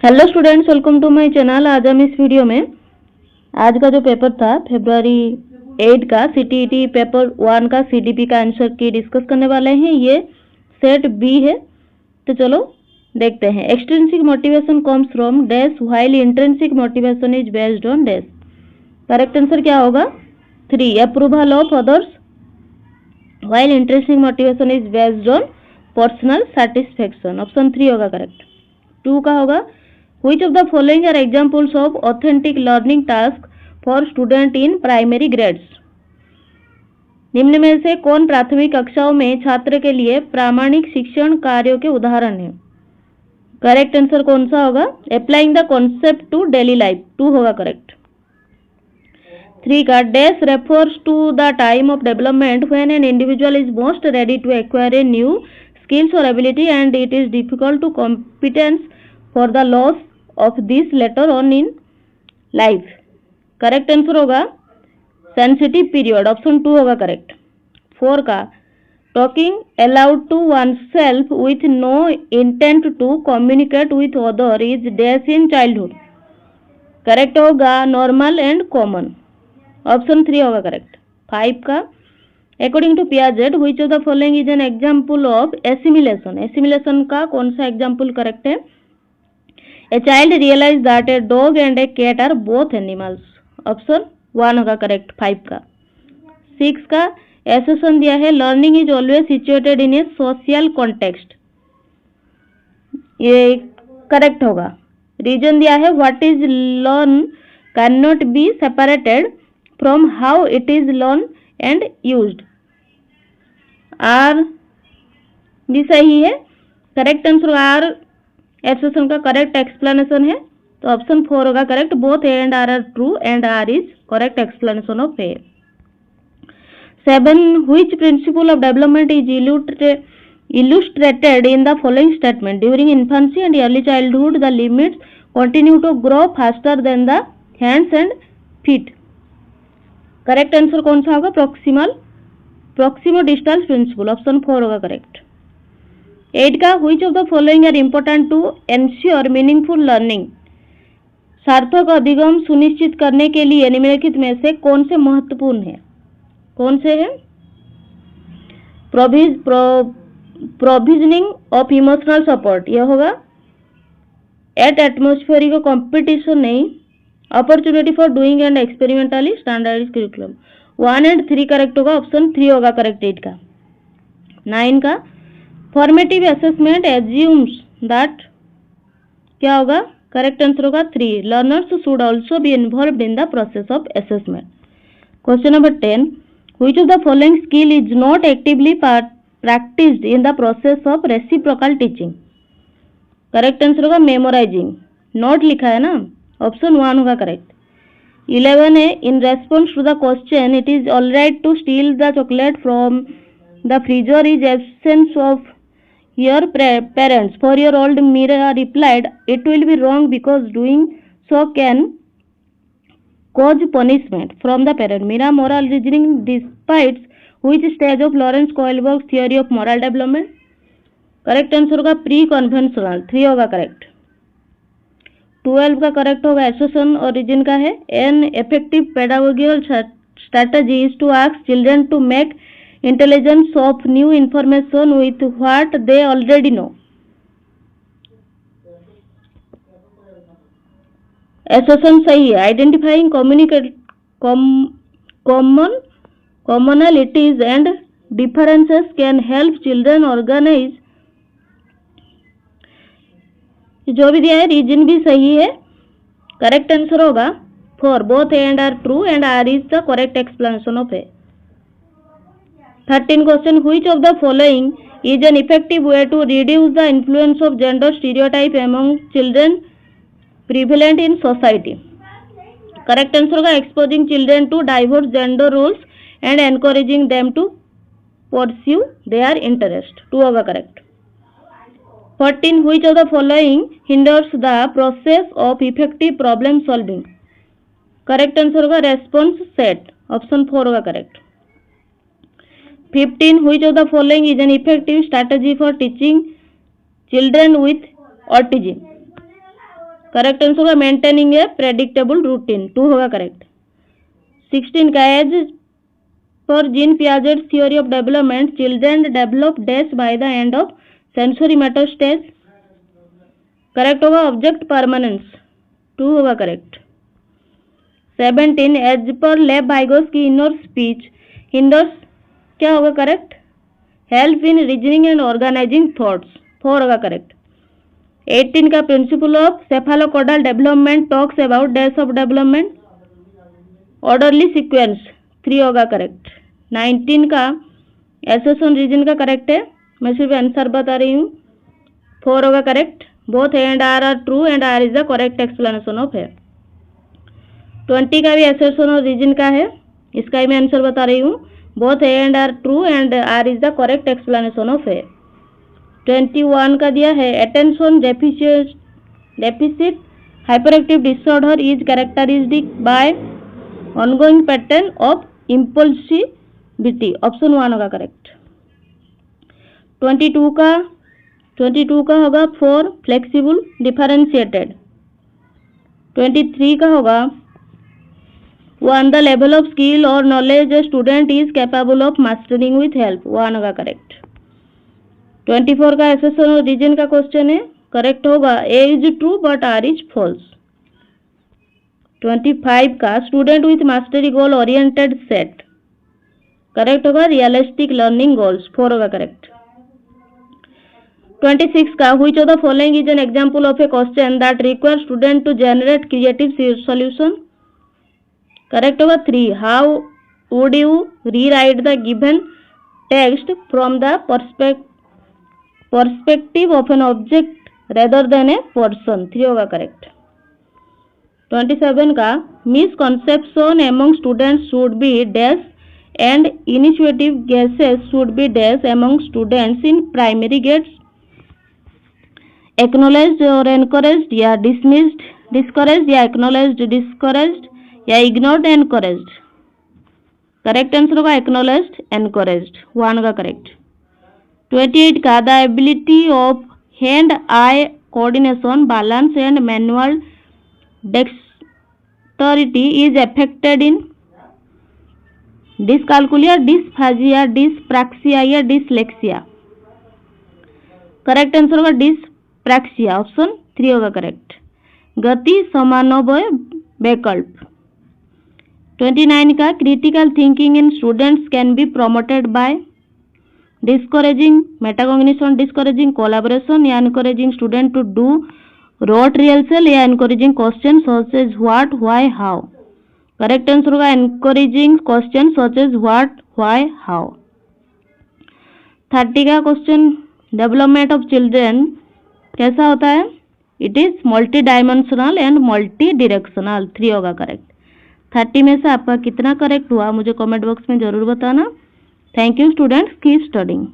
Hello students, welcome to my channel. आज हम इस वीडियो में आज का जो पेपर था फरवरी 8 का सीटीईटी पेपर 1 का सीडीपी का आंसर की डिस्कस करने वाले हैं। ये सेट बी है, तो चलो देखते हैं। Extrinsic motivation comes from dash while intrinsic motivation is based on dash. Correct answer क्या होगा? 3 approval of others while intrinsic motivation is based on personal satisfaction. Option 3 होगा करेक्ट। 2 का होगा Which of the following are examples of authentic learning task for student in primary grades? निम्न में से कौन प्राथमिक कक्षाओं में छात्र के लिए प्रामाणिक शिक्षण कार्यों के उदाहरण हैं? करेक्ट आंसर कौन सा होगा? Applying the concept to daily life. 2 होगा करेक्ट। 3 का dash refers to the time of development when an individual is most ready to acquire a new skills और ability and it is difficult to competence for the loss of this later on in life. Correct answer होगा sensitive period. Option 2 होगा correct. 4 का talking aloud to one self with no intent to communicate with other is dash in childhood. Correct होगा normal and common. Option 3 होगा correct. 5 का according to Piaget which of the following is an example of assimilation. Assimilation का कौन सा example correct है? A child realized that a dog and a cat are both animals. Option 1 होगा correct 5 का। 6 का assertion दिया है learning is always situated in a social context. ये करेक्ट होगा। रीजन दिया है what is learn can not be separated from how it is learn and used. R भी सही है। करेक्ट आंसर आर एसेशन का करेक्ट एक्सप्लेनेशन है, तो ऑप्शन 4 होगा correct. Both A and R true and R is correct explanation of A. 7 which principle of development is illustrated in the following statement? During infancy and early childhood the limbs continue to grow faster than the hands and feet. Correct answer कौन सा होगा? प्रोक्सिमो distal principal. Option 4 होगा correct. 8 का which of the following are important to ensure meaningful learning? सार्थक अधिगम सुनिश्चित करने के लिए निम्नलिखित में से कौन से महत्वपूर्ण है? कौन से है? प्रोविजनिंग ऑफ इमोशनल सपोर्ट, यह होगा। एट एटमोस्फेरिक कॉम्पिटिशन नहीं, opportunity for doing and experimentally standardised curriculum. 1 and 3 correct होगा। ऑप्शन 3 होगा करेक्ट 8 का। 9 का फॉर्मेटिव असेसमेंट एज्यूम्स दैट, क्या होगा? करेक्ट आंसर होगा 3 learners should also be involved in the process of assessment. Question number 10 which of the following skill is not actively practised in the process of reciprocal teaching. Correct answer होगा memorising. Not लिखा है ना, option 1 होगा correct. 11 है in response to the question it is all right to steal the chocolate from the freezer is absence of your parents. 4-year-old Mira replied, it will be wrong because doing so can cause punishment from the parent. Mira moral reasoning despite which stage of Lawrence Kohlberg's theory of moral development? Correct answer होगा pre conventional. 3 होगा correct. 12 का correct होगा association और reason का है an effective pedagogical strategy is to ask children to make intelligence of new information with what they already know. Assertion सही है। Identifying commonalities and differences can help children organize। जो भी दिया है रीजन भी सही है। करेक्ट आंसर होगा 4 both A and are true and R is the correct explanation of A। 13 question which of the following is an effective way to reduce the influence of gender stereotype among children prevalent in society? Correct answer होगा exposing children to diverse gender roles and encouraging them to pursue their interest। 2 होगा correct। 14 which of the following hinders the process of effective problem solving? Correct answer होगा response set। Option 4 होगा correct। 15 which of the following is an effective strategy for teaching children with autism? Correct answer होगा maintaining a predictable routine, 2 होगा correct. 16 का as per Jean Piaget theory of development children develop dash by the end of sensory motor stage, correct होगा object permanence, 2 होगा correct. 17 as per लेब वाइगोस की inner speech hinders, क्या होगा correct, help in reasoning and organising thoughts, 4 होगा correct. 18 का principle of cephalocaudal development talks about dash of development, orderly sequence, 3 होगा correct. 19 का assertion reason का करेक्ट है, मैं सिर्फ आंसर बता रही हूँ, 4 होगा correct. Both A and R true and R is the correct explanation of है। 20 का भी एसेशन और रीजन का है, इसका ही मैं आंसर बता रही हूँ, both A and R true and R is the correct explanation of है। 21 का दिया है attention deficit hyperactive disorder is characteristic by ongoing pattern of impulsivity, option 1 होगा करेक्ट। 22 का होगा फॉर फ्लेक्सिबल डिफरेंशिएटेड। 23 का होगा 1 द लेवल ऑफ स्किल और knowledge a student is capable of mastering with help, 1 होगा करेक्ट। 24 का assertion और reason का क्वेश्चन है, करेक्ट होगा A is true but R is false. 25 का student with mastery goal oriented set, correct होगा realistic learning goals, 4 होगा correct. 26 का which of the following is an example of a question that requires student to generate creative solution, correct होगा 3, how would you rewrite the given text from the perspective of an object rather than a person, 3 होगा correct. 27 का misconception among students should be dash and initiative guesses should be dash among students in primary grades, acknowledged और encouraged या dismissed discouraged या acknowledged discouraged या ignored encouraged, correct answer होगा acknowledged encouraged, 1 का correct. 28 का the ability of hand eye coordination balance and manual dexterity is affected in dyscalculia dysphagia dyspraxia या dyslexia, correct answer होगा डिसप्रैक्सिया, option 3 होगा correct. गति समानवय वैकल्प। 29 का critical thinking in students can be promoted by discouraging metacognition, discouraging collaboration या encouraging student to do rote rehearsal या encouraging question such as what why how, correct answer होगा encouraging question such as what why how. 30 का question development of children कैसा होता है, it is multi dimensional and multi directional, 3 होगा correct. 30 में से आपका कितना करेक्ट हुआ मुझे कमेंट बॉक्स में जरूर बताना। Thank you students, keep studying.